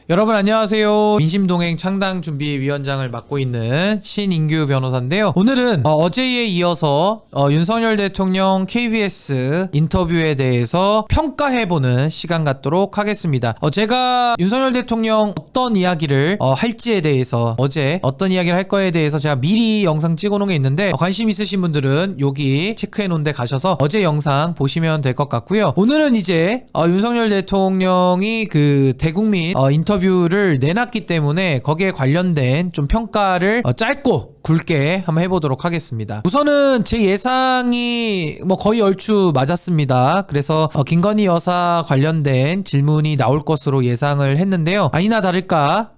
여러분 안녕하세요. 민심동행 창당준비위원장을 맡고 있는 신인규 변호사인데요. 오늘은 어제에 이어서 윤석열 대통령 KBS 인터뷰에 대해서 평가해보는 시간 갖도록 하겠습니다. 제가 윤석열 대통령 어떤 이야기를 할지에 대해서 어제 어떤 이야기를 할 거에 대해서 제가 미리 영상 찍어놓은 게 있는데 관심 있으신 분들은 여기 체크해놓은 데 가셔서 어제 영상 보시면 될 것 같고요. 오늘은 이제 윤석열 대통령이 그 대국민 인터뷰를 내놨기 때문에 거기에 관련된 좀 평가를 짧고 굵게 한번 해보도록 하겠습니다. 우선은 제 예상이 거의 얼추 맞았습니다. 그래서 김건희 여사 관련된 질문이 나올 것으로 예상을 했는데요. 아니나 다를까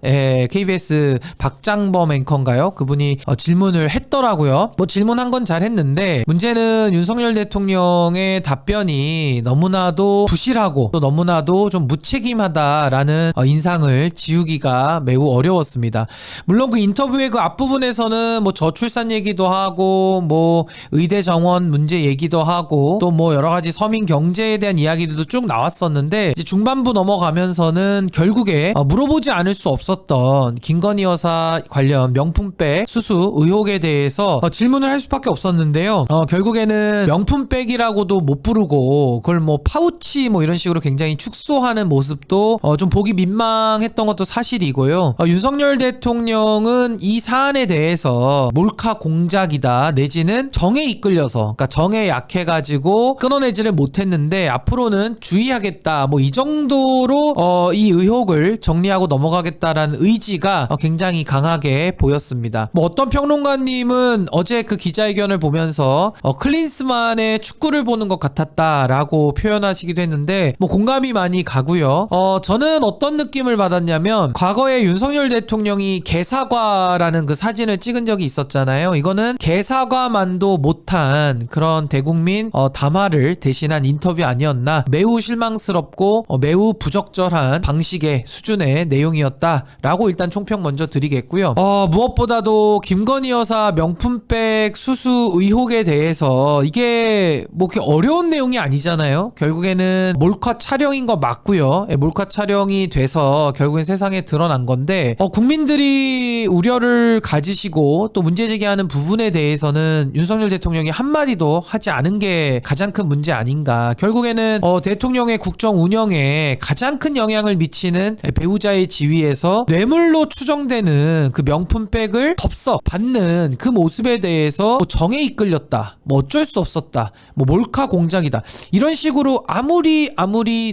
KBS 박장범 앵커인가요? 그분이 질문을 했더라고요. 질문한 건 잘했는데 문제는 윤석열 대통령의 답변이 너무나도 부실하고 또 너무나도 좀 무책임하다라는 인상을 지우기가 매우 어려웠습니다. 물론 그 인터뷰의 그 앞부분에서는 저출산 얘기도 하고 의대 정원 문제 얘기도 하고 또 여러 가지 서민 경제에 대한 이야기들도 쭉 나왔었는데 이제 중반부 넘어가면서는 결국에 물어보지 않을 수 없었던 김건희 여사 관련 명품백 수수 의혹에 대해서 질문을 할 수밖에 없었는데요. 결국에는 명품백이라고도 못 부르고 그걸 파우치 이런 식으로 굉장히 축소하는 모습도 좀 보기 민망했던 것도 사실이고요. 윤석열 대통령은 이 사안에 대해서 몰카 공작이다 내지는 정에 이끌려서 그러니까 정에 약해가지고 끊어내지를 못했는데 앞으로는 주의하겠다 이 정도로 이 의혹을 정리하고 넘어가겠다라는 의지가 굉장히 강하게 보였습니다. 어떤 평론가님은 어제 그 기자회견을 보면서 클린스만의 축구를 보는 것 같았다라고 표현하시기도 했는데 공감이 많이 가고요. 저는 어떤 느낌을 받았냐면 과거에 윤석열 대통령이 개사과라는 그 사진을 찍은 적이 있었잖아요. 이거는 개사과만도 못한 그런 대국민 담화를 대신한 인터뷰 아니었나. 매우 실망스럽고 매우 부적절한 방식의 수준의 내용이었다라고 일단 총평 먼저 드리겠고요. 무엇보다도 김건희 여사 명품백 수수 의혹에 대해서 이게 그렇게 어려운 내용이 아니잖아요. 결국에는 몰카 촬영인 거 맞고요. 몰카 촬영이 돼서 결국엔 세상에 드러난 건데 국민들이 우려를 가지시고 또 문제 제기하는 부분에 대해서는 윤석열 대통령이 한마디도 하지 않은 게 가장 큰 문제 아닌가. 결국에는 대통령의 국정 운영에 가장 큰 영향을 미치는 배우자의 지위에서 뇌물로 추정되는 그 명품백을 덥석 받는 그 모습에 대해서 정에 이끌렸다, 어쩔 수 없었다, 몰카 공작이다, 이런 식으로 아무리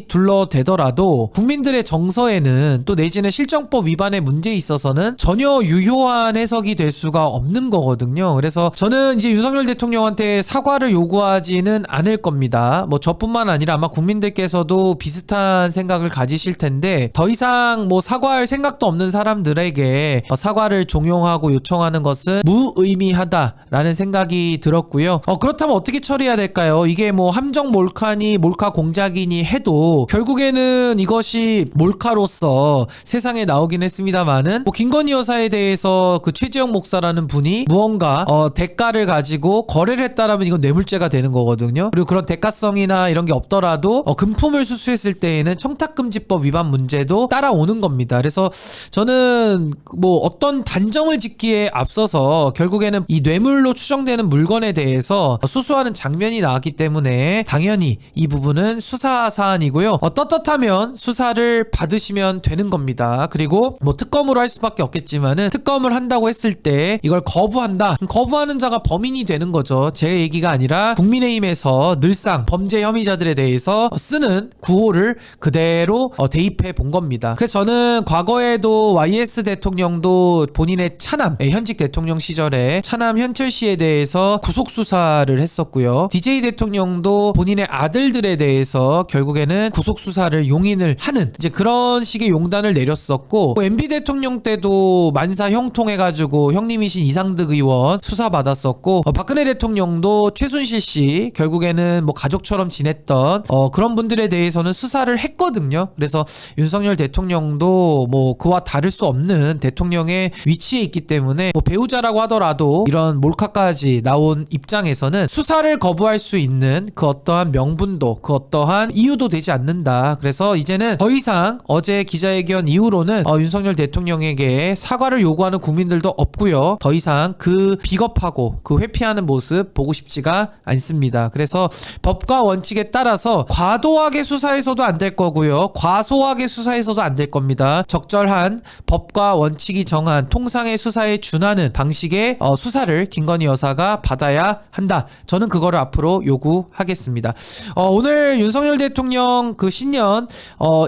둘러대더라도 국민들의 정서에는 또 내지는 실정법 위반의 문제에 있어서는 전혀 유효한 해석이 될 수가 없는 거거든요. 그래서 저는 이제 윤석열 대통령한테 사과를 요구하지는 않을 겁니다. 저뿐만 아니라 아마 국민들께서도 비슷한 생각을 가지실 텐데 더 이상 사과할 생각도 없는 사람들에게 사과를 종용하고 요청하는 것은 무의미하다라는 생각이 들었고요. 그렇다면 어떻게 처리해야 될까요? 이게 함정 몰카니 몰카 공작이니 해도 결국에는 이것이 몰카로서 세상에 나오긴 했습니다만은 김건희 여사에 대해서 그 최재형 목사라는 분이 무언가 대가를 가지고 거래를 했다라면 이건 뇌물죄가 되는 거거든요. 그리고 그런 대가성이나 이런 게 없더라도 금품을 수수했을 때에는 청탁금지법 위반 문제도 따라오는 겁니다. 그래서 저는 어떤 단정을 짓기에 앞서서 결국에는 이 뇌물로 추정되는 물건에 대해서 수수하는 장면이 나왔기 때문에 당연히 이 부분은 수사 사안이고요. 떳떳하면 수사를 받으시면 되는 겁니다. 그리고 특검으로 할 수밖에 없겠지만은 특검을 한다고 했을 때 이걸 거부하는 자가 범인이 되는 거죠. 제 얘기가 아니라 국민의힘에서 늘상 범죄 혐의자들에 대해서 쓰는 구호를 그대로 대입해 본 겁니다. 그래서 저는 과거에도 YS 대통령도 본인의 차남, 현직 대통령 시절에 차남 현철 씨에 대해서 구속 수사를 했었고요. DJ 대통령도 본인의 아들들에 대해서 결국에는 구속 수사를 용인을 하는 이제 그런 식의 용단을 내렸었고 MB 대통령 때도 만사 형통해가지고 형님이 국민의힘이신 이상득 의원 수사받았었고, 박근혜 대통령도 최순실 씨 결국에는 뭐 가족처럼 지냈던 그런 분들에 대해서는 수사를 했거든요. 그래서 윤석열 대통령도 뭐 그와 다를 수 없는 대통령의 위치에 있기 때문에 뭐 배우자라고 하더라도 이런 몰카까지 나온 입장에서는 수사를 거부할 수 있는 그 어떠한 명분도 그 어떠한 이유도 되지 않는다. 그래서 이제는 더 이상 어제 기자회견 이후로는 윤석열 대통령에게 사과를 요구하는 국민들도 없고요. 더 이상 그 비겁하고 그 회피하는 모습 보고 싶지가 않습니다. 그래서 법과 원칙에 따라서 과도하게 수사해서도 안 될 거고요. 과소하게 수사해서도 안 될 겁니다. 적절한 법과 원칙이 정한 통상의 수사에 준하는 방식의 수사를 김건희 여사가 받아야 한다. 저는 그거를 앞으로 요구하겠습니다. 오늘 윤석열 대통령 그 신년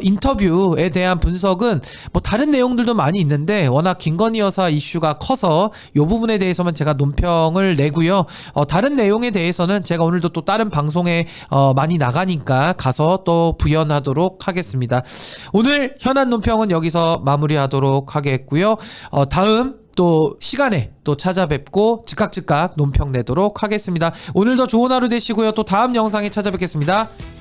인터뷰에 대한 분석은 뭐 다른 내용들도 많이 있는데 워낙 김건희 여사 이슈가 커서 이 부분에 대해서만 제가 논평을 내고요. 다른 내용에 대해서는 제가 오늘도 또 다른 방송에 많이 나가니까 가서 또 부연하도록 하겠습니다. 오늘 현안 논평은 여기서 마무리하도록 하겠고요. 다음 또 시간에 또 찾아뵙고 즉각 논평 내도록 하겠습니다. 오늘도 좋은 하루 되시고요. 또 다음 영상에 찾아뵙겠습니다.